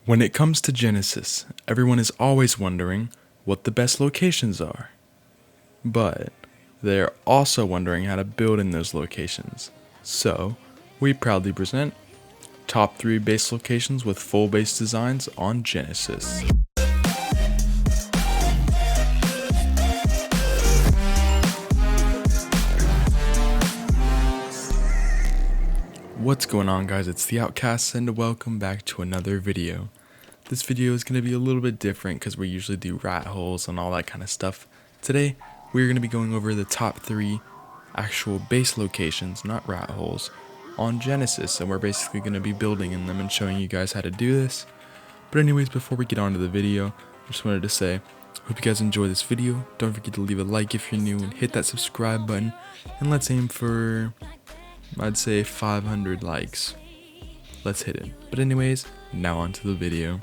When it comes to Genesis, everyone is always wondering what the best locations are. But they're also wondering how to build in those locations. So, we proudly present top 3 base locations with full base designs on Genesis. What's going on, guys? It's the Outcasts and welcome back to another video. This video is going to be a little bit different because we usually do rat holes and all that kind of stuff. Today, we're going to be going over the top 3 actual base locations, not rat holes, on Genesis, and we're basically going to be building in them and showing you guys how to do this. But anyways, before we get on to the video, I just wanted to say, hope you guys enjoy this video. Don't forget to leave a like if you're new and hit that subscribe button, and let's aim for, I'd say, 500 likes. Let's hit it. But anyways, now on to the video.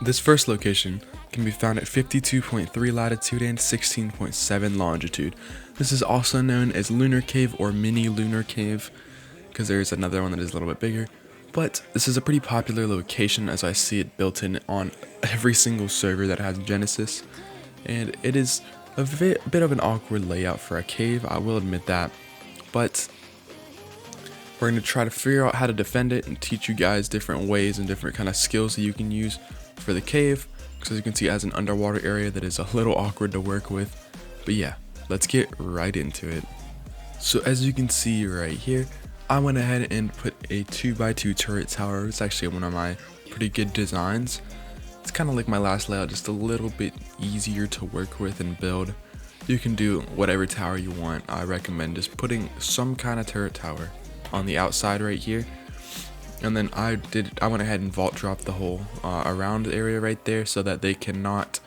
This first location can be found at 52.3 latitude and 16.7 longitude. This is also known as Lunar Cave or Mini Lunar Cave, because there's another one that is a little bit bigger. But this is a pretty popular location as I see it built in on every single server that has Genesis. And it is a bit of an awkward layout for a cave, I will admit that. But we're going to try to figure out how to defend it and teach you guys different ways and different kind of skills that you can use for the cave, because as you can see it has an underwater area that is a little awkward to work with. But yeah, let's get right into it. So as you can see right here, I went ahead and put a 2x2 turret tower. It's actually one of my pretty good designs. It's kind of like my last layout, just a little bit easier to work with and build. You can do whatever tower you want. I recommend just putting some kind of turret tower on the outside right here. And then I went ahead and vault dropped the whole around the area right there so that they cannot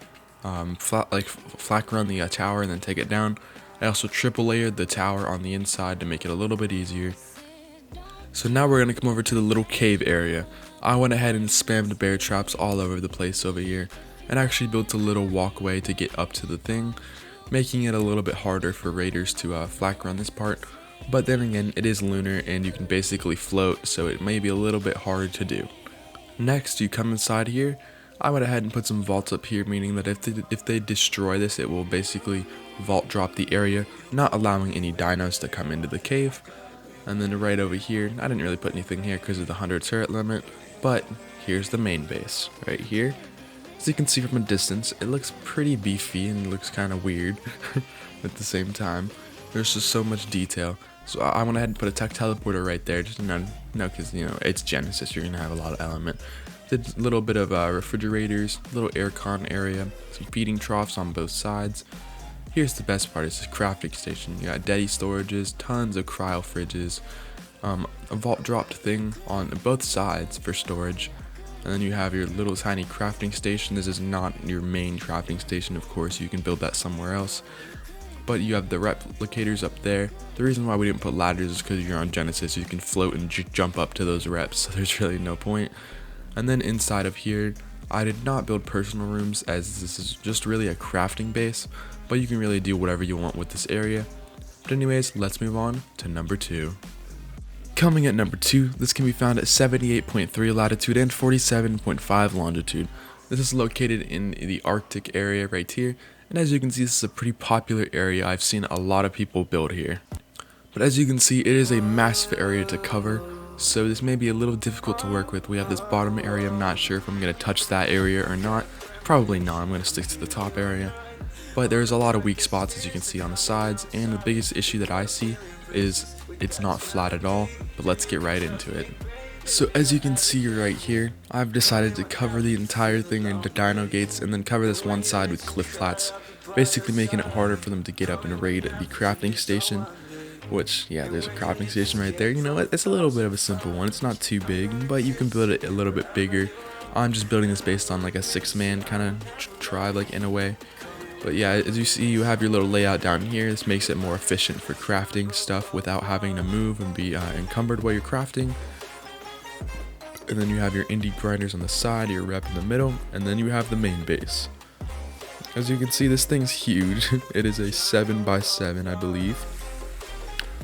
flak run the tower and then take it down. I also triple layered the tower on the inside to make it a little bit easier. So now we're going to come over to the little cave area. I went ahead and spammed bear traps all over the place over here and actually built a little walkway to get up to the thing, making it a little bit harder for raiders to flak run this part. But then again, it is lunar and you can basically float, so it may be a little bit hard to do. Next, you come inside here. I went ahead and put some vaults up here, meaning that if they destroy this, it will basically vault drop the area, not allowing any dinos to come into the cave. And then right over here, I didn't really put anything here because of the 100 turret limit, but here's the main base right here. As you can see from a distance, it looks pretty beefy and looks kind of weird at the same time. There's just so much detail. So I went ahead and put a tech teleporter right there, just because it's Genesis, you're gonna have a lot of element. Did a little bit of refrigerators, little aircon area, some feeding troughs on both sides. Here's the best part: is this crafting station. You got daddy storages, tons of cryo fridges, a vault dropped thing on both sides for storage, and then you have your little tiny crafting station. This is not your main crafting station, of course. You can build that somewhere else. But you have the replicators up there. The reason why we didn't put ladders is because you're on Genesis. You can float and jump up to those reps, so there's really no point. And then inside of here, I did not build personal rooms as this is just really a crafting base, but you can really do whatever you want with this area. But anyways, let's move on to number 2. Coming at number 2, this can be found at 78.3 latitude and 47.5 longitude. This is located in the Arctic area right here. And as you can see, this is a pretty popular area. I've seen a lot of people build here. But as you can see, it is a massive area to cover, so this may be a little difficult to work with. We have this bottom area. I'm not sure if I'm going to touch that area or not. Probably not. I'm going to stick to the top area. But there's a lot of weak spots, as you can see on the sides, and the biggest issue that I see is it's not flat at all. But let's get right into it. So as you can see right here, I've decided to cover the entire thing into dino gates and then cover this one side with cliff flats, basically making it harder for them to get up and raid the crafting station, which, yeah, there's a crafting station right there. It's a little bit of a simple one. It's not too big, but you can build it a little bit bigger. I'm just building this based on like a 6-man kind of tribe, like in a way. But yeah, as you see, you have your little layout down here. This makes it more efficient for crafting stuff without having to move and be encumbered while you're crafting. And then you have your indie grinders on the side, your rep in the middle, and then you have the main base. As you can see, this thing's huge. It is a 7x7, I believe.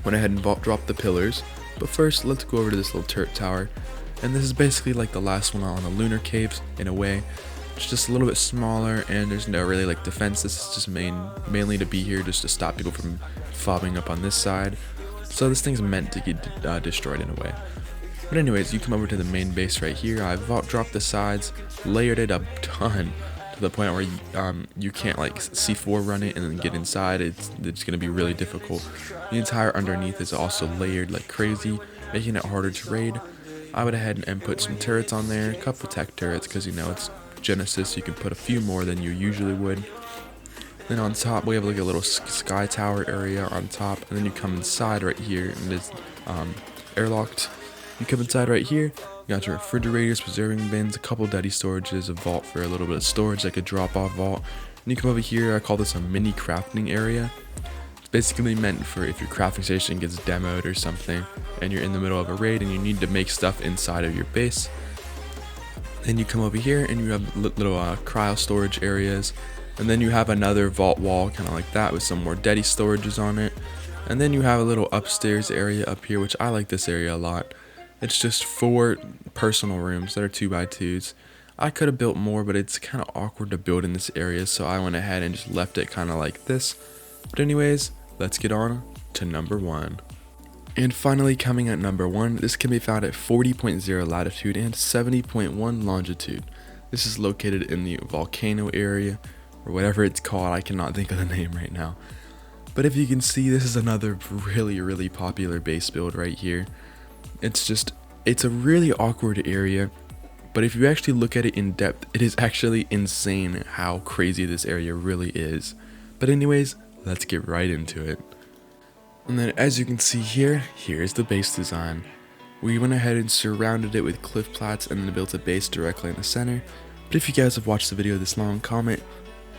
Went ahead and vault dropped the pillars, but first let's go over to this little turret tower And this is basically like the last one on the Lunar Caves in a way. It's just a little bit smaller, and there's no really like defense. This is just mainly to be here just to stop people from fobbing up on this side. So this thing's meant to get destroyed in a way. But anyways, you come over to the main base right here. I've dropped the sides, layered it a ton to the point where you can't like C4 run it and then get inside. It's gonna be really difficult. The entire underneath is also layered like crazy, making it harder to raid. I went ahead and put some turrets on there, a couple tech turrets, because you know it's Genesis, so you can put a few more than you usually would. Then on top we have like a little sky tower area on top, and then you come inside right here, and it's airlocked. You come inside right here, you got your refrigerators, preserving bins, a couple daddy storages, a vault for a little bit of storage, like a drop-off vault. And you come over here, I call this a mini crafting area. It's basically meant for if your crafting station gets demoed or something, and you're in the middle of a raid and you need to make stuff inside of your base. Then you come over here and you have little cryo storage areas, and then you have another vault wall kind of like that with some more daddy storages on it. And then you have a little upstairs area up here, which I like this area a lot. It's just 4 personal rooms that are 2x2s. I could have built more, but it's kind of awkward to build in this area, so I went ahead and just left it kind of like this. But anyways, let's get on to number 1. And finally, coming at number 1, this can be found at 40.0 latitude and 70.1 longitude. This is located in the Volcano area, or whatever it's called. I cannot think of the name right now. But if you can see, this is another really popular base build right here. It's a really awkward area, but if you actually look at it in depth, it is actually insane how crazy this area really is. But anyways, let's get right into it. And then as you can see here, here's the base design. We went ahead and surrounded it with cliff plats and then built a base directly in the center. But if you guys have watched the video this long, comment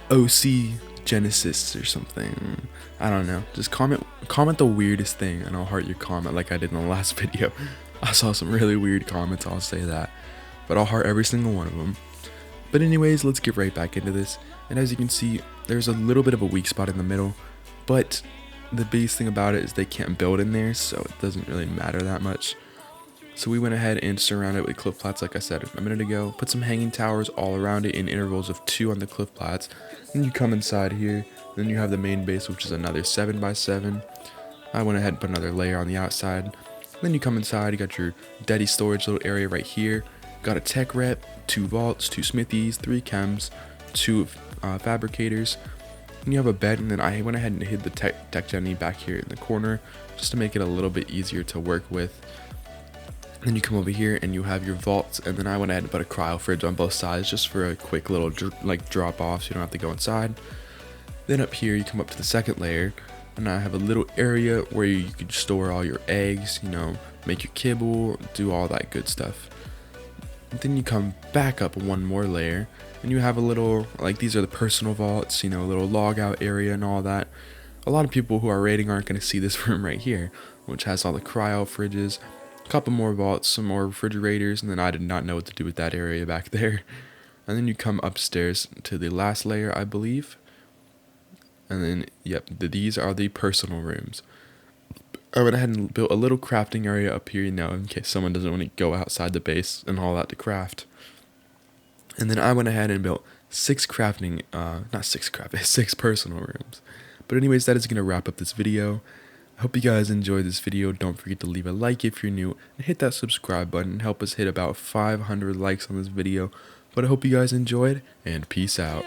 OC Genesis or something. I don't know. Just comment the weirdest thing and I'll heart your comment like I did in the last video. I saw some really weird comments, I'll say that. But I'll heart every single one of them. But anyways, let's get right back into this. And as you can see, there's a little bit of a weak spot in the middle. But the biggest thing about it is they can't build in there, so it doesn't really matter that much. So we went ahead and surrounded it with cliff plats like I said a minute ago. Put some hanging towers all around it in intervals of 2 on the cliff plats. Then you come inside here. Then you have the main base, which is another 7x7. I went ahead and put another layer on the outside. Then you come inside, you got your daddy storage little area right here. Got a tech rep, 2 vaults, 2 smithies, 3 chems, 2 fabricators. And you have a bed, and then I went ahead and hid the tech jenny back here in the corner just to make it a little bit easier to work with. Then you come over here and you have your vaults, and then I went ahead and put a cryo fridge on both sides just for a quick little drop off so you don't have to go inside. Then up here you come up to the second layer, and I have a little area where you could store all your eggs, you know, make your kibble, do all that good stuff. And then you come back up 1 more layer and you have a little, like, these are the personal vaults, you know, a little log out area and all that. A lot of people who are raiding aren't going to see this room right here, which has all the cryo fridges, a couple more vaults, some more refrigerators, and then I did not know what to do with that area back there. And then you come upstairs to the last layer, I believe. And then, yep, these are the personal rooms. I went ahead and built a little crafting area up here, you know, in case someone doesn't want to go outside the base and all that to craft. And then I went ahead and built 6 personal rooms. But anyways, that is going to wrap up this video. I hope you guys enjoyed this video. Don't forget to leave a like if you're new, and hit that subscribe button and help us hit about 500 likes on this video. But I hope you guys enjoyed, and peace out.